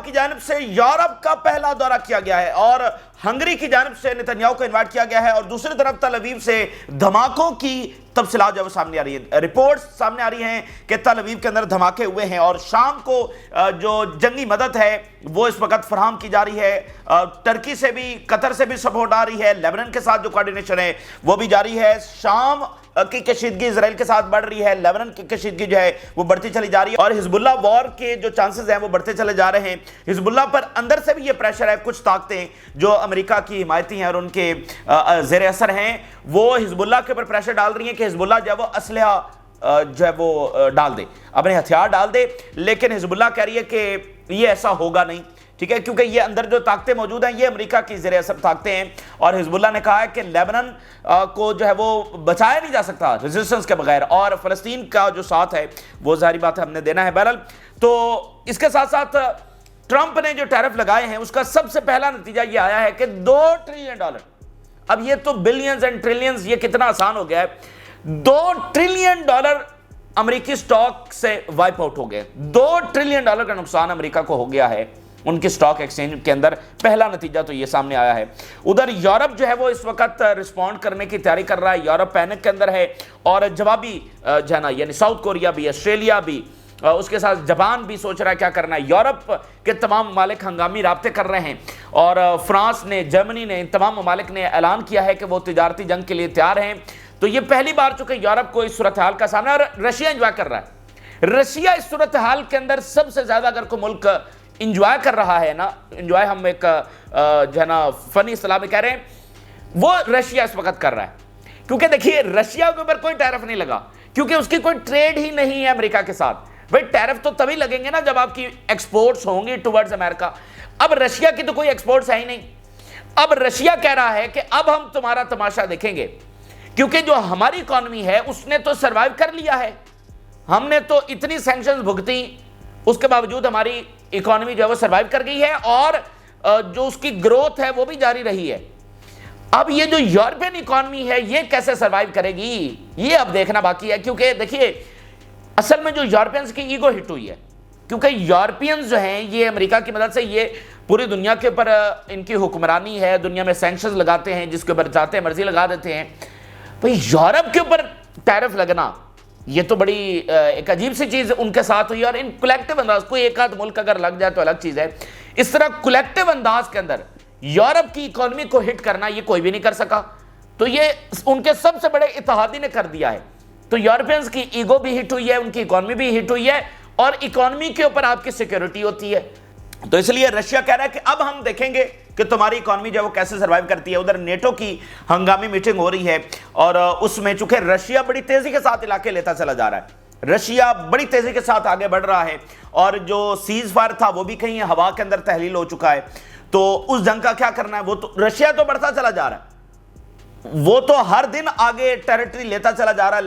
کی جانب سے یورپ کا پہلا دورہ کیا گیا ہے اور ہنگری کی جانب سے نتنیاہو کو انوائٹ کیا گیا ہے، اور دوسری طرف تل ابیب سے دھماکوں کی تفصیلات جو سامنے آ رہی ہیں، رپورٹس سامنے آ رہی ہیں کہ تل ابیب کے اندر دھماکے ہوئے ہیں، اور شام کو جو جنگی مدد ہے وہ اس وقت فراہم کی جا رہی ہے، ترکی سے بھی، قطر سے بھی سپورٹ آ رہی ہے، لیبنان کے ساتھ جو کوارڈینیشن ہے وہ بھی جاری ہے، شام کی کشیدگی اسرائیل کے ساتھ بڑھ رہی ہے، لیبنان کی کشیدگی جو ہے وہ بڑھتی چلی جا رہی ہے، اور حزب اللہ وار کے جو چانسز ہیں وہ بڑھتے چلے جا رہے ہیں۔ حزب اللہ پر اندر سے بھی یہ پریشر ہے، کچھ طاقتیں جو امریکہ کی حمایتی ہیں اور ان کے زیر اثر ہیں وہ حزب اللہ کے اوپر پریشر ڈال رہی ہیں کہ حزب اللہ جو ہے وہ اسلحہ جو ہے وہ ڈال دے، اپنے ہتھیار ڈال دے، لیکن حزب اللہ کہہ رہی ہے کہ یہ ایسا ہوگا نہیں، ٹھیک ہے، کیونکہ یہ اندر جو طاقتیں موجود ہیں یہ امریکہ کی زیر اثر طاقتیں ہیں، اور حزب اللہ نے کہا ہے کہ لیبنان کو جو ہے وہ بچایا نہیں جا سکتا ریزسٹنس کے بغیر، اور فلسطین کا جو ساتھ ہے وہ ظاہری بات ہے ہم نے دینا ہے۔ بہرحال تو اس کے ساتھ ساتھ ٹرمپ نے جو ٹیرف لگائے ہیں اس کا سب سے پہلا نتیجہ یہ آیا ہے کہ $2 ٹریلین، اب یہ تو بلینز اینڈ ٹریلینز، یہ کتنا آسان ہو گیا ہے، $2 ٹریلین امریکی سٹاک سے وائپ آؤٹ ہو گئے، $2 ٹریلین کا نقصان امریکہ کو ہو گیا ہے ان کی سٹاک ایکسچینج کے اندر، پہلا نتیجہ تو یہ سامنے آیا ہے۔ ادھر یورپ جو ہے وہ اس وقت رسپونڈ کرنے کی تیاری کر رہا ہے، یورپ پینک کے اندر ہے، اور جوابی جو ہے نا، یعنی ساؤتھ کوریا بھی، آسٹریلیا بھی، اس کے ساتھ جاپان بھی سوچ رہا ہے کیا کرنا ہے، یورپ کے تمام ممالک ہنگامی رابطے کر رہے ہیں، اور فرانس نے، جرمنی نے، ان تمام ممالک نے اعلان کیا ہے کہ وہ تجارتی جنگ کے لیے تیار ہیں۔ تو یہ پہلی بار چونکہ یورپ کو اس صورتحال کا سامنا، اور رشیا انجوائے کر رہا ہے، رشیا اس صورتحال کے اندر سب سے زیادہ اگر کوئی ملک انجوائے کر رہا ہے نا، انجوائے ہم ایک جو ہے نا فنی اصطلاح میں کہہ رہے ہیں، وہ رشیا اس وقت کر رہا ہے، کیونکہ دیکھیے رشیا کے اوپر کوئی ٹیرف نہیں لگا، کیونکہ اس کی کوئی ٹریڈ ہی نہیں ہے امریکہ کے ساتھ۔ بھئی ٹیرف تو تبھی لگیں گے نا جب آپ کی ایکسپورٹس ہوں گی ٹورڈز امریکہ، اب رشیا کی تو کوئی ایکسپورٹس ہے ہی نہیں، اب رشیا کہہ رہا ہے کہ اب ہم تمہارا تماشا دیکھیں گے، کیونکہ جو ہماری اکانومی ہے اس نے تو سروائیو کر لیا ہے، ہم نے تو اتنی سینکشنز بھگتی، اس کے باوجود ہماری اکانومی جو ہے وہ سروائیو کر گئی ہے، اور جو اس کی گروتھ ہے وہ بھی جاری رہی ہے۔ اب یہ جو یورپین اکانومی ہے یہ کیسے سروائیو کرے گی، یہ اب دیکھنا باقی ہے، کیونکہ دیکھیے اصل میں جو یورپینز کی ایگو ہٹ ہوئی ہے، کیونکہ یورپینز جو ہیں یہ امریکہ کی مدد سے یہ پوری دنیا کے اوپر ان کی حکمرانی ہے، دنیا میں سینکشنز لگاتے ہیں، جس کے اوپر چاہتے ہیں مرضی لگا دیتے ہیں۔ بھئی یورپ کے اوپر ٹیرف لگنا یہ تو بڑی ایک عجیب سی چیز ان کے ساتھ ہوئی، اور ان کولیکٹیو انداز، کوئی ایک آدھ ملک اگر لگ جائے تو الگ چیز ہے، اس طرح کولیکٹیو انداز کے اندر یورپ کی اکانومی کو ہٹ کرنا یہ کوئی بھی نہیں کر سکا، تو یہ ان کے سب سے بڑے اتحادی نے کر دیا ہے۔ تو یورپینز کی ایگو بھی ہٹ ہوئی ہے، ان کی اکانومی بھی ہٹ ہوئی ہے، اور اکانومی کے اوپر آپ کی سیکیورٹی ہوتی ہے، تو اس لیے رشیا کہہ رہا ہے کہ اب ہم دیکھیں گے کہ تمہاری اکانومی جو ہے وہ کیسے سروائیو کرتی ہے۔ ادھر نیٹو کی ہنگامی میٹنگ ہو رہی ہے، اور اس میں چونکہ رشیا بڑی تیزی کے ساتھ علاقے لیتا چلا جا رہا ہے، رشیا بڑی تیزی کے ساتھ آگے بڑھ رہا ہے، اور جو سیز فائر تھا وہ بھی کہیں ہوا کے اندر تحلیل ہو چکا ہے، تو اس جنگ کا کیا کرنا ہے، وہ تو رشیا تو بڑھتا چلا جا رہا ہے، وہ تو ہر دن آگے ٹیریٹری لیتا چلا جا رہا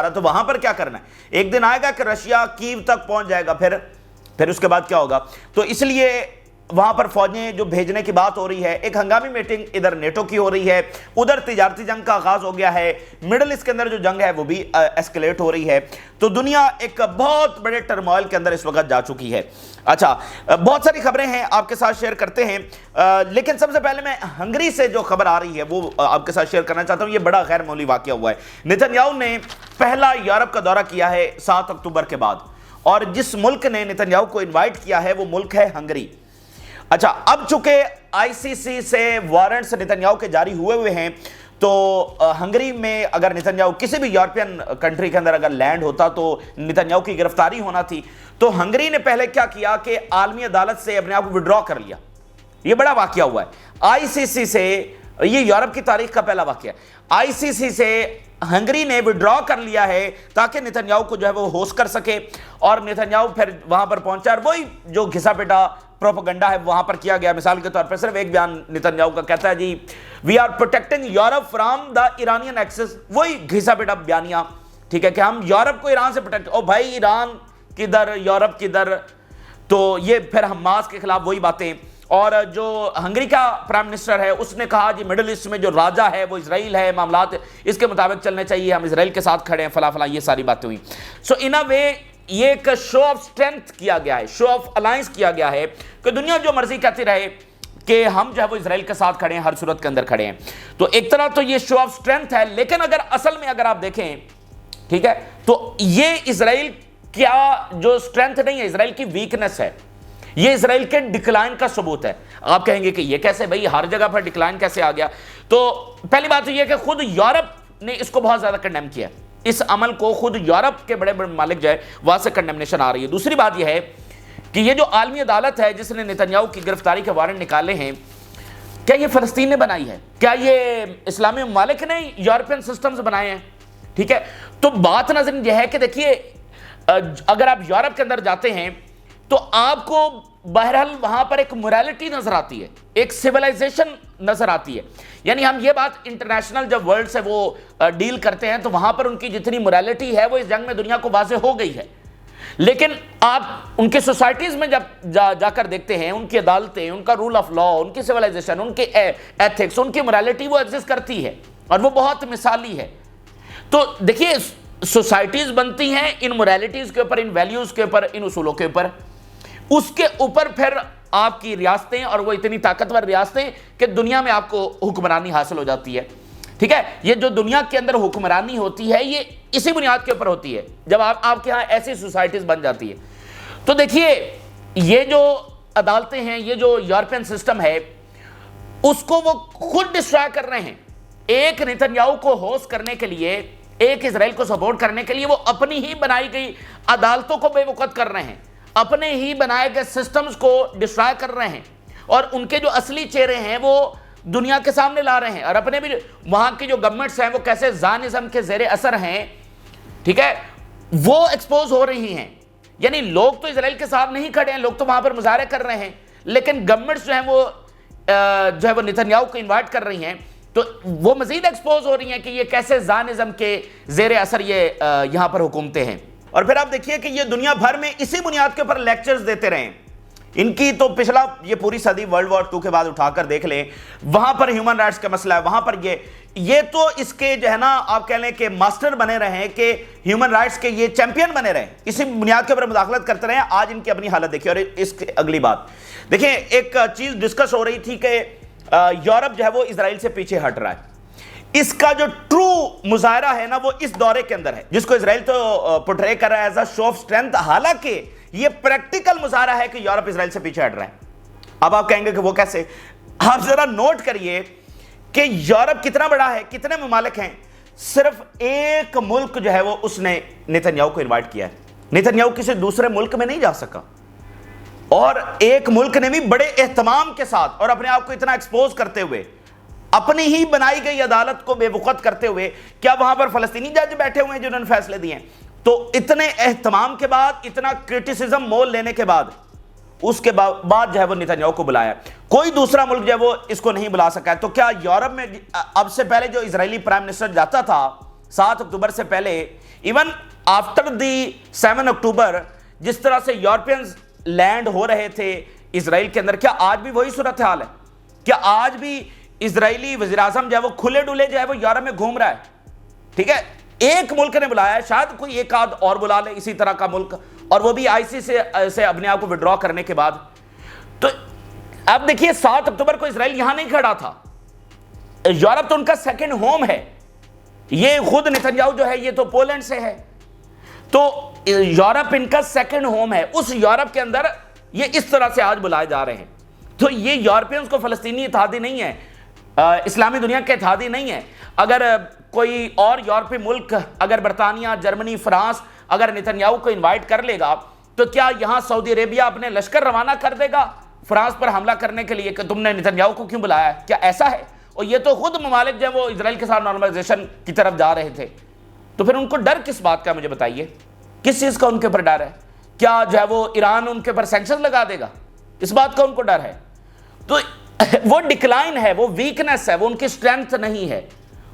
ہے، تو وہاں پر کیا کرنا ہے، ایک دن آئے گا کہ رشیا کیو تک پہنچ جائے گا، پھر اس کے بعد کیا ہوگا، تو اس لیے وہاں پر فوجیں جو بھیجنے کی بات ہو رہی ہے، ایک ہنگامی میٹنگ ادھر نیٹو کی ہو رہی ہے، ادھر تجارتی جنگ کا آغاز ہو گیا ہے، مڈل ایسٹ کے اندر جو جنگ ہے وہ بھی ایسکیلیٹ ہو رہی ہے، تو دنیا ایک بہت بڑے ٹرموائل کے اندر اس وقت جا چکی ہے۔ اچھا، بہت ساری خبریں ہیں آپ کے ساتھ شیئر کرتے ہیں، لیکن سب سے پہلے میں ہنگری سے جو خبر آ رہی ہے وہ آپ کے ساتھ شیئر کرنا چاہتا ہوں۔ یہ بڑا غیر معمولی واقعہ ہوا ہے، نتنیاہو نے پہلا یورپ کا دورہ کیا ہے 7 اکتوبر کے بعد، اور جس ملک نے نتنیاہو کو انوائٹ کیا ہے وہ ملک ہے ہنگری۔ اچھا، اب چونکہ آئی سی سی سے وارنٹس نتنیاہو کے جاری ہوئے ہیں، تو ہنگری میں اگر نتنیاہو کسی بھی یورپین کنٹری کے اندر اگر لینڈ ہوتا تو نتنیاہو کی گرفتاری ہونا تھی، تو ہنگری نے پہلے کیا کیا کہ عالمی عدالت سے اپنے آپ کو وڈرا کر لیا۔ یہ بڑا واقعہ ہوا ہے آئی سی سی سے، یہ یورپ کی تاریخ کا پہلا واقعہ ہے، آئی سی سی سے ہنگری نے وڈرا کر لیا ہے تاکہ نتنیاہو کو جو ہے وہ ہوسٹ کر سکے، اور نتنیاہو پھر وہاں پر پہنچا، اور وہی جو گھسا پیٹا پروپیگنڈا ہے وہاں پر کیا گیا۔ مثال کے طور پر صرف ایک بیان نتنیاہو کا کہتا ہے جی we are protecting Europe from the Iranian axis, وہی گھسا پیٹا بیانیہ، ٹھیک ہے، کہ ہم یورپ کو ایران سے پروٹیکٹ، او بھائی ایران کدھر، یورپ کدھر، تو یہ پھر حماس کے خلاف وہی باتیں۔ اور جو ہنگری کا پرائم منسٹر ہے اس نے کہا جی مڈل ایسٹ میں جو راجہ ہے وہ اسرائیل ہے، معاملات اس کے مطابق چلنے چاہیے، ہم اسرائیل کے ساتھ کھڑے ہیں، فلاں فلاں، یہ ساری باتیں ہوئی۔ سو ان اے وے یہ ایک شو آف سٹرینتھ کیا گیا ہے, شو آف الائنس کیا گیا ہے کہ دنیا جو مرضی کہتی رہے کہ ہم جو ہے وہ اسرائیل کے ساتھ کھڑے ہیں, ہر صورت کے اندر کھڑے ہیں. تو ایک طرح تو یہ شو آف سٹرینتھ ہے, لیکن اگر اصل میں اگر آپ دیکھیں, ٹھیک ہے, تو یہ اسرائیل کیا جو سٹرینتھ نہیں ہے, اسرائیل کی ویکنس ہے, یہ اسرائیل کے ڈکلائن کا ثبوت ہے. آپ کہیں گے کہ یہ کیسے بھائی, ہر جگہ پر ڈکلائن کیسے آ گیا؟ تو پہلی بات تو یہ کہ خود یورپ نے اس کو بہت زیادہ کنڈیم کیا, اس عمل کو خود یورپ کے بڑے بڑے ممالک جو ہے وہاں سے کنڈیمنیشن آ رہی ہے. دوسری بات یہ ہے کہ یہ جو عالمی عدالت ہے جس نے نتنیاہو کی گرفتاری کے وارنٹ نکالے ہیں, کیا یہ فلسطین نے بنائی ہے؟ کیا یہ اسلامی ممالک نے یورپین سسٹمز بنائے ہیں؟ ٹھیک ہے, تو بات نظر یہ ہے کہ دیکھیے, اگر آپ یورپ کے اندر جاتے ہیں تو آپ کو بہرحال وہاں پر ایک موریلٹی نظر آتی ہے, ایک سیولائزیشن نظر آتی ہے. یعنی ہم یہ بات انٹرنیشنل جب ورلڈ سے وہ ڈیل کرتے ہیں تو وہاں پر ان کی جتنی موریلٹی ہے وہ اس جنگ میں دنیا کو واضح ہو گئی ہے. لیکن آپ ان کے سوسائٹیز میں جب جا کر دیکھتے ہیں, ان کی عدالتیں, ان کا رول آف لا, ان کی سیولائزیشن, ان کے ایتھکس, ان کی موریلٹی وہ ایگزسٹ کرتی ہے اور وہ بہت مثالی ہے. تو دیکھیے, سوسائٹیز بنتی ہیں ان موریلٹیز کے اوپر, ان ویلیوز کے اوپر, ان اصولوں کے اوپر. اس کے اوپر پھر آپ کی ریاستیں, اور وہ اتنی طاقتور ریاستیں کہ دنیا میں آپ کو حکمرانی حاصل ہو جاتی ہے. ٹھیک ہے, یہ جو دنیا کے اندر حکمرانی ہوتی ہے یہ اسی بنیاد کے اوپر ہوتی ہے جب آپ کے ہاں ایسی سوسائٹیز بن جاتی ہے. تو دیکھیے, یہ جو عدالتیں ہیں, یہ جو یورپین سسٹم ہے, اس کو وہ خود ڈسٹرائے کر رہے ہیں. ایک نتنیاہو کو ہوسٹ کرنے کے لیے, ایک اسرائیل کو سپورٹ کرنے کے لیے وہ اپنی ہی بنائی گئی عدالتوں کو بے وقت کر رہے ہیں, اپنے ہی بنائے گئے سسٹمز کو ڈسٹرائے کر رہے ہیں, اور ان کے جو اصلی چہرے ہیں وہ دنیا کے سامنے لا رہے ہیں, اور اپنے بھی وہاں کی جو گورنمنٹس ہیں وہ کیسے زائنزم کے زیر اثر ہیں, ٹھیک ہے, وہ ایکسپوز ہو رہی ہیں. یعنی لوگ تو اسرائیل کے ساتھ نہیں کھڑے ہیں, لوگ تو وہاں پر مظاہرے کر رہے ہیں, لیکن گورنمنٹس جو ہے وہ نتنیاہو کو انوائٹ کر رہی ہیں, تو وہ مزید ایکسپوز ہو رہی ہیں کہ یہ کیسے زائنزم کے زیر اثر یہ یہاں پر حکومتیں ہیں. اور پھر آپ دیکھیے کہ یہ دنیا بھر میں اسی بنیاد کے اوپر لیکچرز دیتے رہے. ان کی تو پچھلا یہ پوری صدی ورلڈ وار 2 کے بعد اٹھا کر دیکھ لیں, وہاں پر ہیومن رائٹس کا مسئلہ ہے, وہاں پر یہ تو اس کے جو ہے نا آپ کہہ لیں کہ ماسٹر بنے رہے ہیں, کہ ہیومن رائٹس کے یہ چیمپئن بنے رہے ہیں, اسی بنیاد کے اوپر مداخلت کرتے رہے ہیں. آج ان کی اپنی حالت دیکھیے. اور اس کی اگلی بات دیکھیں, ایک چیز ڈسکس ہو رہی تھی کہ یورپ جو ہے وہ اسرائیل سے پیچھے ہٹ رہا ہے. اس کا جو ٹرو مظاہرہ ہے نا وہ اس دورے کے اندر ہے, جس کو اسرائیل تو پورٹرے کر رہا ہے as a show of strength, حالانکہ یہ پریکٹیکل مظاہرہ ہے کہ یورپ اسرائیل سے پیچھے ہٹ رہا ہے. اب آپ کہیں گے کہ وہ کیسے؟ آپ ذرا نوٹ کریے کہ یورپ کتنا بڑا ہے, کتنے ممالک ہیں, صرف ایک ملک جو ہے وہ اس نے نتنیاہو کو انوائٹ کیا ہے. نتنیاہو کسی دوسرے ملک میں نہیں جا سکا, اور ایک ملک نے بھی بڑے اہتمام کے ساتھ اور اپنے آپ کو اتنا ایکسپوز کرتے ہوئے, اپنی ہی بنائی گئی عدالت کو بے وقت کرتے ہوئے, کیا وہاں پر فلسطینی جج بیٹھے ہوئے ہیں جنہوں نے فیصلے دیے ہیں؟ تو اتنے اہتمام کے بعد, اتنا کرٹیسزم مول لینے کے بعد, اس کے بعد جو ہے وہ نتنیاہو کو بلایا. کوئی دوسرا ملک جو ہے وہ اس کو نہیں بلا سکا ہے. تو کیا یورپ میں اب سے پہلے جو اسرائیلی پرائم منسٹر جاتا تھا 7 اکتوبر سے پہلے, ایون آفٹر دی 7 اکتوبر, جس طرح سے یورپینز لینڈ ہو رہے تھے اسرائیل کے اندر, کیا آج بھی وہی صورتحال ہے؟ کیا آج بھی اسرائیلی وزیراعظم جو ہے وہ کھلے ڈولے جو ہے وہ یورپ میں گھوم رہا ہے؟ ٹھیک ہے, ایک ملک نے بلایا ہے, شاید کوئی ایک آدھ اور بلا لے اسی طرح کا ملک, اور وہ بھی آئی سی سے اپنے آپ کو وڈرا کرنے کے بعد. تو اب دیکھیے 7 اکتوبر کو اسرائیل یہاں نہیں کھڑا تھا, یورپ تو ان کا سیکنڈ ہوم ہے. یہ خود نتنیاہو جو ہے یہ تو پولینڈ سے ہے, تو یورپ ان کا سیکنڈ ہوم ہے. اس یورپ کے اندر یہ اس طرح سے آج بلائے جا رہے ہیں. تو یہ یورپینز کو فلسطینی اتحادی نہیں ہے, اسلامی دنیا کے اتحادی نہیں ہے. اگر کوئی اور یورپی ملک, اگر برطانیہ, جرمنی, فرانس اگر نتنیاہو کو انوائٹ کر لے گا, تو کیا یہاں سعودی عربیہ اپنے لشکر روانہ کر دے گا فرانس پر حملہ کرنے کے لیے کہ تم نے نتنیاہو کو کیوں بلایا ہے؟ کیا ایسا ہے؟ اور یہ تو خود ممالک جو ہے وہ اسرائیل کے ساتھ نارملائزیشن کی طرف جا رہے تھے. تو پھر ان کو ڈر کس بات کا, مجھے بتائیے, کس چیز کا ان کے اوپر ڈر ہے؟ کیا جو ہے وہ ایران ان کے اوپر سینکشن لگا دے گا؟ اس بات کا ان کو ڈر ہے. تو وہ ڈکلائن ہے, وہ ویکنس ہے, وہ ان کی سٹرینتھ نہیں ہے.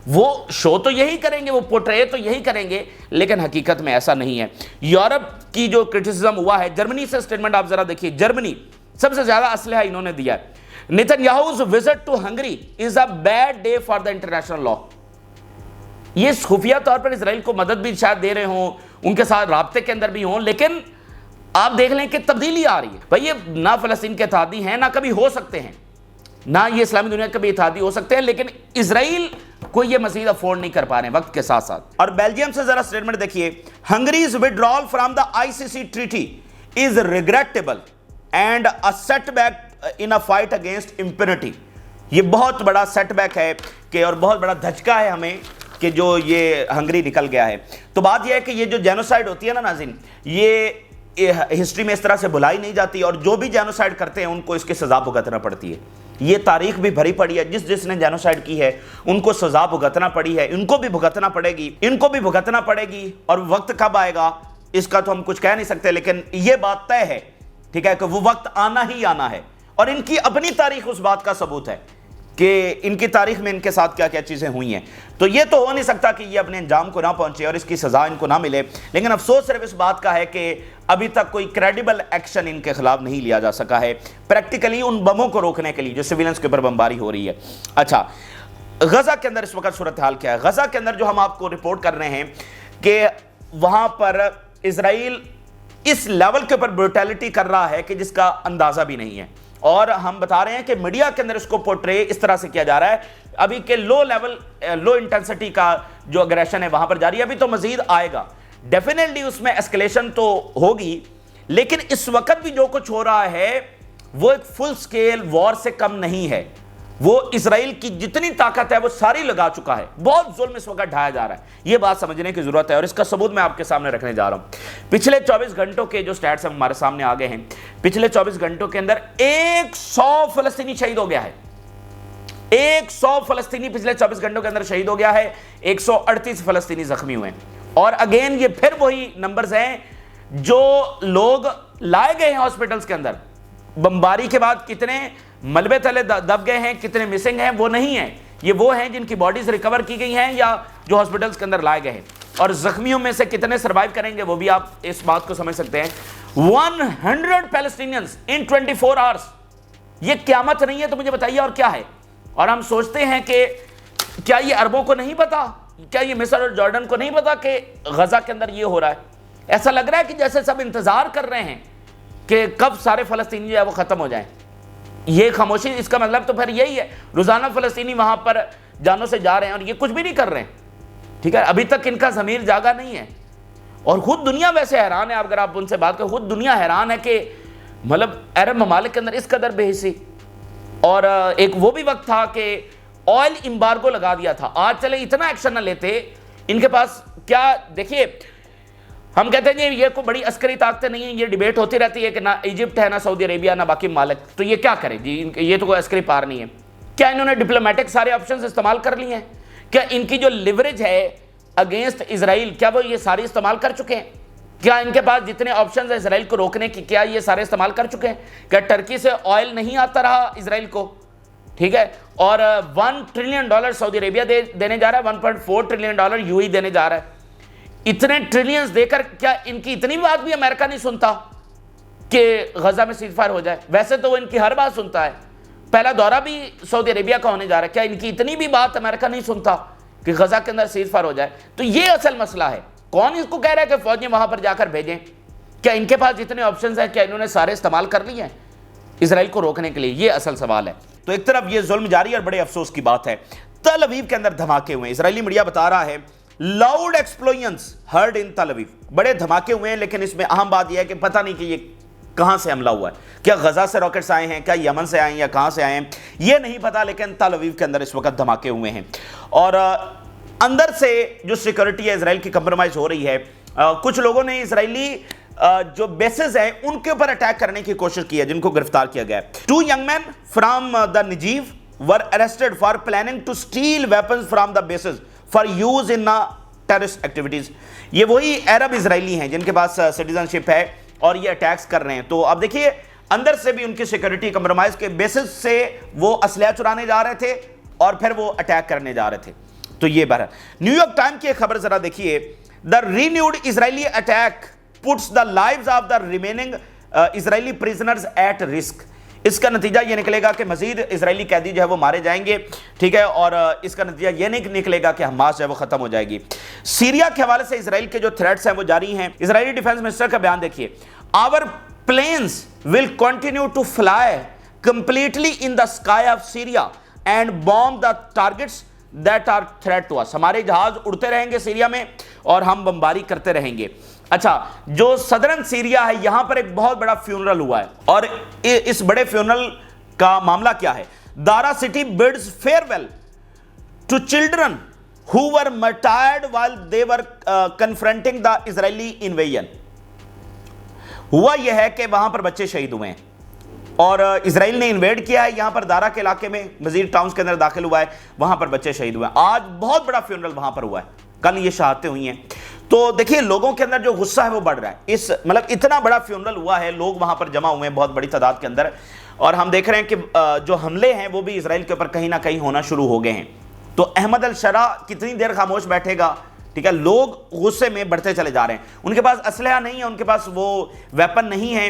وہ شو تو یہی کریں گے, وہ پورٹرے تو یہی کریں گے, لیکن حقیقت میں ایسا نہیں ہے. یورپ کی جو کرٹیسزم ہوا ہے, جرمنی سے سٹیٹمنٹ آپ ذرا دیکھیے, جرمنی سب سے زیادہ اسلحہ انہوں نے دیا ہے. نتنیاہو's visit to Hungary is a bad day for the international law. یہ خفیہ طور پر اسرائیل کو مدد بھی شاید دے رہے ہوں, ان کے ساتھ رابطے کے اندر بھی ہوں، لیکن آپ دیکھ لیں کہ تبدیلی آ رہی ہے. بھائی یہ نہ فلسطین کے اتحادی ہیں، نہ کبھی ہو سکتے ہیں، نہ یہ اسلامی دنیا کبھی اتحادی ہو سکتے ہیں، لیکن اسرائیل کو یہ مزید افورڈ نہیں کر پا رہے ہیں وقت کے ساتھ ساتھ. اور بیلجیم سے ذرا سٹیٹمنٹ دیکھیے، ہنگریز withdrawal from the ICC treaty is regrettable and a setback in a fight against impunity. یہ بہت بڑا سیٹ بیک ہے کہ اور بہت بڑا دھچکا ہے ہمیں کہ جو یہ ہنگری نکل گیا ہے. تو بات یہ ہے کہ یہ جو جینوسائیڈ ہوتی ہے نا ناظرین، یہ ہسٹری میں اس طرح سے بھلائی نہیں جاتی، اور جو بھی جینوسائیڈ کرتے ہیں ان کو اس کی سزا بھگتنا پڑتی ہے. یہ تاریخ بھی بھری پڑی ہے، جس نے جینوسائیڈ کی ہے ان کو سزا بھگتنا پڑی ہے، ان کو بھی بھگتنا پڑے گی، ان کو بھی بھگتنا پڑے گی. اور وقت کب آئے گا اس کا تو ہم کچھ کہہ نہیں سکتے، لیکن یہ بات طے ہے، ٹھیک ہے، کہ وہ وقت آنا ہی آنا ہے. اور ان کی اپنی تاریخ اس بات کا ثبوت ہے کہ ان کی تاریخ میں ان کے ساتھ کیا کیا چیزیں ہوئی ہیں. تو یہ تو ہو نہیں سکتا کہ یہ اپنے انجام کو نہ پہنچے اور اس کی سزا ان کو نہ ملے. لیکن افسوس صرف اس بات کا ہے کہ ابھی تک کوئی کریڈیبل ایکشن ان کے خلاف نہیں لیا جا سکا ہے پریکٹیکلی ان بموں کو روکنے کے لیے جو سویلنس کے اوپر بمباری ہو رہی ہے. اچھا، غزہ کے اندر اس وقت صورتحال کیا ہے؟ غزہ کے اندر جو ہم آپ کو رپورٹ کر رہے ہیں کہ وہاں پر اسرائیل اس لیول کے اوپر بروٹیلٹی کر رہا ہے کہ جس کا اندازہ بھی نہیں ہے. اور ہم بتا رہے ہیں کہ میڈیا کے اندر اس کو پورٹرے اس طرح سے کیا جا رہا ہے ابھی کہ لو انٹینسٹی کا جو اگریشن ہے وہاں پر جاری ہے. ابھی تو مزید آئے گا، ڈیفینیٹلی اس میں اسکلیشن تو ہوگی، لیکن اس وقت بھی جو کچھ ہو رہا ہے وہ ایک فل سکیل وار سے کم نہیں ہے. وہ اسرائیل کی جتنی طاقت ہے وہ ساری لگا چکا ہے. بہت ظلم اس وقت ڈھایا جا رہا ہے، یہ بات سمجھنے کی ضرورت ہے، اور اس کا ثبوت میں آپ کے سامنے رکھنے جا رہا ہوں. پچھلے 24 گھنٹوں کے جو سٹیٹس ہمارے سامنے آ گئے ہیں، پچھلے 24 گھنٹوں کے اندر 100 فلسطینی شہید ہو گیا ہے. 100 فلسطینی پچھلے 24 گھنٹوں کے اندر شہید ہو گیا ہے، 138 فلسطینی زخمی ہوئے ہیں. اور اگین یہ پھر وہی نمبرز ہیں جو لوگ لائے گئے ہیں ہاسپٹلز کے اندر. بمباری کے بعد کتنے ملبے تلے دب گئے ہیں، کتنے مسنگ ہیں، وہ نہیں ہیں. یہ وہ ہیں جن کی باڈیز ریکور کی گئی ہیں یا جو ہاسپٹلز کے اندر لائے گئے ہیں. اور زخمیوں میں سے کتنے سروائیو کریں گے وہ بھی آپ اس بات کو سمجھ سکتے ہیں. 100 پیلسٹینینز ان 24 آورس. یہ قیامت نہیں ہے تو مجھے بتائیے اور کیا ہے؟ اور ہم سوچتے ہیں کہ کیا یہ عربوں کو نہیں پتا، کیا یہ مصر اور جارڈن کو نہیں پتا کہ غزہ کے اندر یہ ہو رہا ہے؟ ایسا لگ رہا ہے کہ جیسے سب انتظار کر رہے ہیں کہ کب سارے فلسطینی جو ہے وہ ختم ہو جائیں. یہ خاموشی، اس کا مطلب تو پھر یہی ہے روزانہ فلسطینی وہاں پر جانوں سے جا رہے ہیں اور یہ کچھ بھی نہیں کر رہے ہیں. ٹھیک ہے، ابھی تک ان کا ضمیر جاگا نہیں ہے. اور خود دنیا ویسے حیران ہے، اگر آپ ان سے بات کریں، خود دنیا حیران ہے کہ مطلب عرب ممالک کے اندر اس قدر بے حسی. اور ایک وہ بھی وقت تھا کہ آئل امبارگو لگا دیا تھا. آج چلے اتنا ایکشن نہ لیتے، ان کے پاس کیا، دیکھیے ہم کہتے ہیں یہ کوئی بڑی عسکری طاقتیں نہیں ہیں، یہ ڈیبیٹ ہوتی رہتی ہے کہ نہ ایجپٹ ہے، نہ سعودی عربیہ، نہ باقی ممالک، تو یہ کیا کریں جی، یہ تو کوئی عسکری پار نہیں ہے. کیا انہوں نے ڈپلومیٹک سارے آپشنز استعمال کر لیے ہیں؟ کیا ان کی جو لیوریج ہے اگینسٹ اسرائیل کیا وہ یہ ساری استعمال کر چکے ہیں؟ کیا ان کے پاس جتنے آپشنز ہیں اسرائیل کو روکنے کی کیا یہ سارے استعمال کر چکے ہیں؟ کیا ٹرکی سے آئل نہیں آتا رہا اسرائیل کو؟ ٹھیک ہے، اور $1 ٹریلین سعودی عربیہ دینے جا رہا ہے، $1.4 ٹریلین UAE دینے جا رہا ہے. اتنے ٹریلینز دے کر کیا ان کی اتنی بات بھی امریکہ نہیں سنتا کہ غزہ میں سیز فائر ہو جائے؟ ویسے تو وہ ان کی ہر بات سنتا ہے. پہلا دورہ بھی سعودی عربیہ کا ہونے جا رہا ہے، کیا ان کی اتنی بھی بات امریکہ نہیں سنتا کہ غزہ کے اندر سیز فائر ہو جائے؟ تو یہ اصل مسئلہ ہے. کون اس کو کہہ رہا ہے کہ فوجیں وہاں پر جا کر بھیجیں؟ کیا ان کے پاس جتنے آپشنز ہیں کیا انہوں نے سارے استعمال کر لیے ہیں اسرائیل کو روکنے کے لیے؟ یہ اصل سوال ہے. تو ایک طرف یہ ظلم جاری اور بڑے افسوس کی بات ہے، تل ابیب کے اندر دھماکے ہوئے ہیں. اسرائیلی میڈیا بتا رہا ہے لاؤڈ ایکسپلوژنز ہرڈ ان تل ابیب. بڑے دھماکے ہوئے ہیں، لیکن اس میں اہم بات یہ ہے کہ پتہ نہیں کہ یہ کہاں سے حملہ ہوا ہے. کیا غزہ سے راکٹس آئے ہیں، کیا یمن سے آئے ہیں، یا کہاں سے آئے ہیں یہ نہیں پتا، لیکن تل ابیب کے اندر اس وقت دھماکے ہوئے ہیں. اور اندر سے جو سیکورٹی ہے اسرائیل کی کمپرومائز ہو رہی ہے. کچھ لوگوں نے اسرائیلی جو بیسز ہیں ان کے اوپر اٹیک کرنے کی کوشش کی ہے، جن کو گرفتار کیا گیا ہے. 2 young men from the Negev were arrested for planning to steal weapons from the bases for use in terrorist activities. یہ وہی عرب اسرائیلی ہیں جن کے پاس سٹیزن شپ ہے اور یہ اٹیکس کر رہے ہیں. تو اب دیکھیے اندر سے بھی ان کی سیکورٹی کمپرومائز کے بیسز سے وہ اسلحہ چرانے جا رہے تھے اور پھر وہ اٹیک کرنے جا رہے تھے. تو یہ بہر نیو یارک ٹائم کی ایک خبر ذرا دیکھیے. The renewed Israeli attack puts the lives of the remaining Israeli prisoners at risk. اس کا نتیجہ یہ نکلے گا کہ مزید اسرائیلی قیدی جو ہے وہ مارے جائیں گے، ٹھیک ہے، اور اس کا نتیجہ یہ نہیں نکلے گا کہ حماس جو ہے وہ ختم ہو جائے گی۔ سیریا کے حوالے سے اسرائیل کے جو تھریٹس ہیں وہ جاری ہیں۔ اسرائیلی ڈیفنس منسٹر کا بیان دیکھیے، our planes will continue to fly completely in the sky of Syria and bomb the targets that are threat to us. ہمارے جہاز اڑتے رہیں گے سیریا میں اور ہم بمباری کرتے رہیں گے۔ اچھا، جو صدرن سیریا ہے یہاں پر ایک بہت بڑا فیونرل ہوا ہے، اور اس بڑے فیونرل کا معاملہ کیا ہے؟ دارا city bids farewell to children who were martyred while they were confronting the Israeli invasion۔ ہوا یہ ہے کہ وہاں پر بچے شہید ہوئے ہیں اور اسرائیل نے انویڈ کیا ہے یہاں پر دارا کے علاقے میں، مزید ٹاؤنز کے اندر داخل ہوا ہے، وہاں پر بچے شہید ہوئے ہیں۔ آج بہت بڑا فیونرل وہاں پر ہوا ہے، کل یہ شہادتیں ہوئی ہیں۔ تو دیکھیے لوگوں کے اندر جو غصہ ہے وہ بڑھ رہا ہے، اس مطلب اتنا بڑا فیونرل ہوا ہے، لوگ وہاں پر جمع ہوئے ہیں بہت بڑی تعداد کے اندر، اور ہم دیکھ رہے ہیں کہ جو حملے ہیں وہ بھی اسرائیل کے اوپر کہیں نہ کہیں ہونا شروع ہو گئے ہیں۔ تو احمد الشرع کتنی دیر خاموش بیٹھے گا؟ ٹھیک ہے، لوگ غصے میں بڑھتے چلے جا رہے ہیں، ان کے پاس اسلحہ نہیں ہے، ان کے پاس وہ ویپن نہیں ہے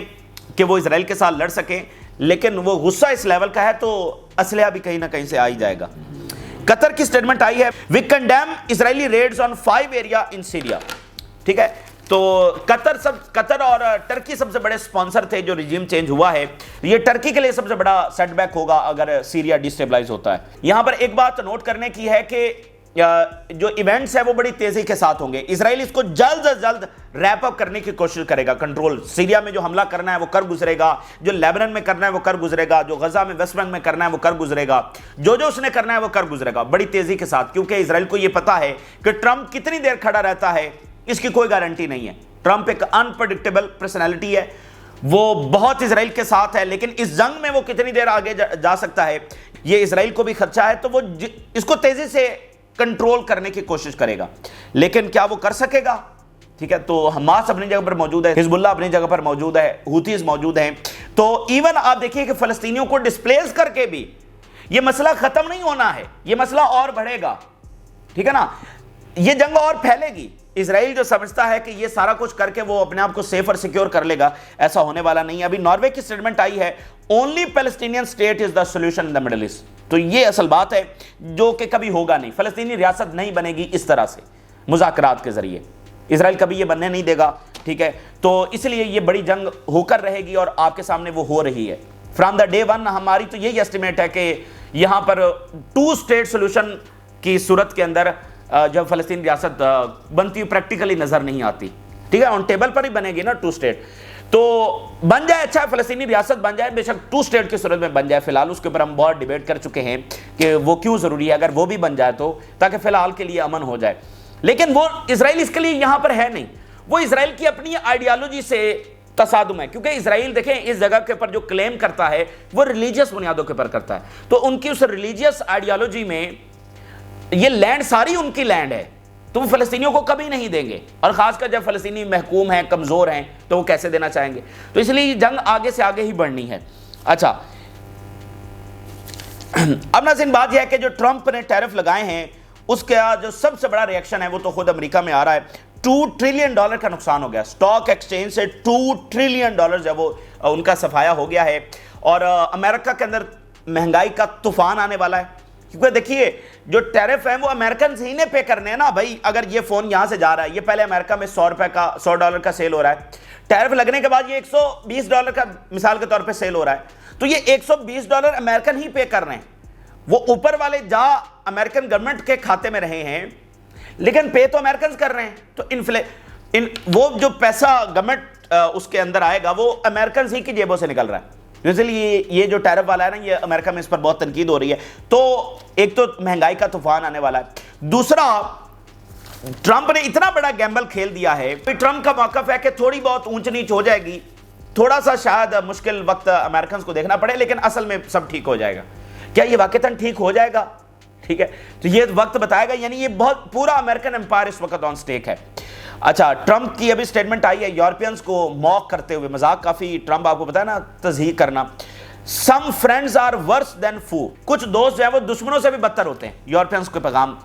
کہ وہ اسرائیل کے ساتھ لڑ سکیں، لیکن وہ غصہ اس لیول کا ہے تو اسلحہ بھی کہیں نہ کہیں سے آ ہی جائے گا۔ قطر کی سٹیٹمنٹ آئی ہے، we condemn Israeli raids on 5 area in Syria. ٹھیک ہے، تو قطر اور ٹرکی سب سے بڑے سپانسر تھے جو رجیم چینج ہوا ہے، یہ ٹرکی کے لیے سب سے بڑا سیٹ بیک ہوگا اگر سیریا ڈیسٹیبلائز ہوتا ہے۔ یہاں پر ایک بات نوٹ کرنے کی ہے کہ جو ایونٹس ہے وہ بڑی تیزی کے ساتھ ہوں گے، اسرائیل اس کو جلد از جلد ریپ اپ کرنے کی کوشش کرے گا۔ کنٹرول سیریا میں جو حملہ کرنا ہے وہ کر گزرے گا، جو لیبنان میں کرنا ہے وہ کر گزرے گا، جو غزہ میں ویسٹ بینک میں کرنا ہے وہ کر گزرے گا، جو اس نے کرنا ہے وہ کر گزرے گا بڑی تیزی کے ساتھ، کیونکہ اسرائیل کو یہ پتا ہے کہ ٹرمپ کتنی دیر کھڑا رہتا ہے اس کی کوئی گارنٹی نہیں ہے۔ ٹرمپ ایک انپریڈکٹیبل پرسنالٹی ہے، وہ بہت اسرائیل کے ساتھ ہے، لیکن اس جنگ میں وہ کتنی دیر آگے جا سکتا ہے یہ اسرائیل کو بھی خدشہ ہے، تو وہ اس کو تیزی سے کنٹرول کرنے کی کوشش کرے گا، لیکن کیا وہ کر سکے گا؟ ٹھیک ہے، تو حماس اپنی جگہ پر موجود ہے، حزب اللہ اپنی جگہ پر موجود ہے، ہوتیز موجود ہیں، تو ایون آپ دیکھیے کہ فلسطینیوں کو ڈسپلیس کر کے بھی یہ مسئلہ ختم نہیں ہونا ہے، یہ مسئلہ اور بڑھے گا، ٹھیک ہے نا، یہ جنگ اور پھیلے گی۔ اسرائیل جو سمجھتا ہے کہ یہ سارا کچھ کر کے وہ اپنے آپ کو سیف اور سیکیور کر لے گا، ایسا ہونے والا نہیں ہے۔ ابھی ناروے کی سٹیٹمنٹ آئی ہے، only Palestinian state is the solution in the Middle East, تو یہ اصل بات ہے جو کہ کبھی ہوگا نہیں، فلسطینی ریاست نہیں بنے گی اس طرح سے مذاکرات کے ذریعے، اسرائیل کبھی یہ بننے نہیں دے گا، ٹھیک ہے، تو اس لیے یہ بڑی جنگ ہو کر رہے گی اور آپ کے سامنے وہ ہو رہی ہے فرام دا ڈے ون۔ ہماری تو یہی ایسٹیمیٹ ہے کہ یہاں پر 2 اسٹیٹ سولوشن کی صورت کے اندر جب فلسطین ریاست بنتی ہوئی پریکٹیکلی نظر نہیں آتی، ٹھیک ہے، آن ٹیبل پر ہی بنے گی نا 2 اسٹیٹ، تو بن جائے اچھا ہے، فلسطینی ریاست بن جائے، بے شک 2 اسٹیٹ کی صورت میں بن جائے، فی الحال اس کے اوپر ہم بہت ڈیبیٹ کر چکے ہیں کہ وہ کیوں ضروری ہے، اگر وہ بھی بن جائے تو تاکہ فی الحال کے لیے امن ہو جائے، لیکن وہ اسرائیل اس کے لیے یہاں پر ہے نہیں، وہ اسرائیل کی اپنی آئیڈیالوجی سے تصادم ہے، کیونکہ اسرائیل دیکھیں اس جگہ کے اوپر جو کلیم کرتا ہے وہ ریلیجیس بنیادوں کے اوپر کرتا ہے، تو ان کی اس ریلیجیس آئیڈیالوجی میں یہ لینڈ ساری ان کی لینڈ ہے، تو وہ فلسطینیوں کو کبھی نہیں دیں گے، اور خاص کر جب فلسطینی محکوم ہیں، کمزور ہیں، تو وہ کیسے دینا چاہیں گے، تو اس لیے یہ جنگ آگے سے آگے ہی بڑھنی ہے۔ اچھا، اب ناظرین بات یہ ہے کہ جو ٹرمپ نے ٹیرف لگائے ہیں اس کا جو سب سے بڑا ریئیکشن ہے وہ تو خود امریکہ میں آ رہا ہے، $2 ٹریلین کا نقصان ہو گیا، سٹاک ایکسچینج سے $2 ٹریلین جب وہ ان کا صفایا ہو گیا ہے، اور امریکہ کے اندر مہنگائی کا طوفان آنے والا ہے، کیونکہ دیکھیے جو ٹیرف ہیں وہ امریکنز ہی نے پے کرنے ہیں نا بھائی، اگر یہ فون یہاں سے جا رہا ہے، یہ پہلے امریکہ میں $100 کا سیل ہو رہا ہے، ٹیرف لگنے کے بعد یہ $120 کا مثال کے طور پہ سیل ہو رہا ہے، تو یہ $120 امریکن ہی پے کر رہے ہیں، وہ اوپر والے جا امریکن گورنمنٹ کے کھاتے میں رہے ہیں، لیکن پے تو امریکنز کر رہے ہیں، تو وہ جو پیسہ گورنمنٹ اس کے اندر آئے گا وہ امریکنز ہی کی جیبوں سے نکل رہا ہے، اس لیے یہ جو ٹیرف والا ہے نا، یہ امریکہ میں اس پر بہت تنقید ہو رہی ہے، تو ایک تو مہنگائی کا طوفان آنے والا ہے، دوسرا ٹرمپ نے اتنا بڑا گیمبل کھیل دیا ہے، ٹرمپ کا موقف ہے کہ تھوڑی بہت اونچ نیچ ہو جائے گی، تھوڑا سا شاید مشکل وقت امریکنز کو دیکھنا پڑے، لیکن اصل میں سب ٹھیک ہو جائے گا۔ کیا یہ واقعتاً ٹھیک ہو جائے گا؟ ٹھیک ہے، تو یہ وقت بتائے گا، یعنی یہ بہت پورا امریکن امپائر اس وقت آن سٹیک ہے۔ اچھا، ٹرمپ کی ابھی سٹیٹمنٹ آئی ہے یورپینز کو موک کرتے ہوئے، مذاق کافی ٹرمپ آپ کو پتا ہے نا تضحیک کرنا، سم فرینڈز آر ورس دین فو، کچھ دوست جو ہیں وہ دشمنوں سے بھی بدتر ہوتے ہیں، یورپینز کو پیغام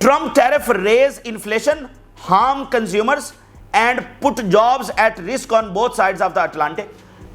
Trump tariff raise inflation, harm consumers and put jobs at risk on both sides of the Atlantic।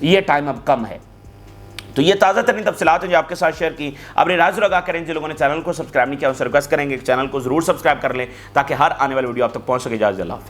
یہ ٹائم اب کم ہے۔ تو یہ تازہ ترین تفصیلات ہیں جو آپ کے ساتھ شیئر کی۔ اپنی رائے ضرور آگاہ کریں۔ جن لوگوں نے چینل کو سبسکرائب نہیں کیا ان سے ریکویسٹ کریں گے کہ چینل کو ضرور سبسکرائب کر لیں تاکہ ہر آنے والی ویڈیو آپ تک پہنچ سکے۔ اجازت اللہ۔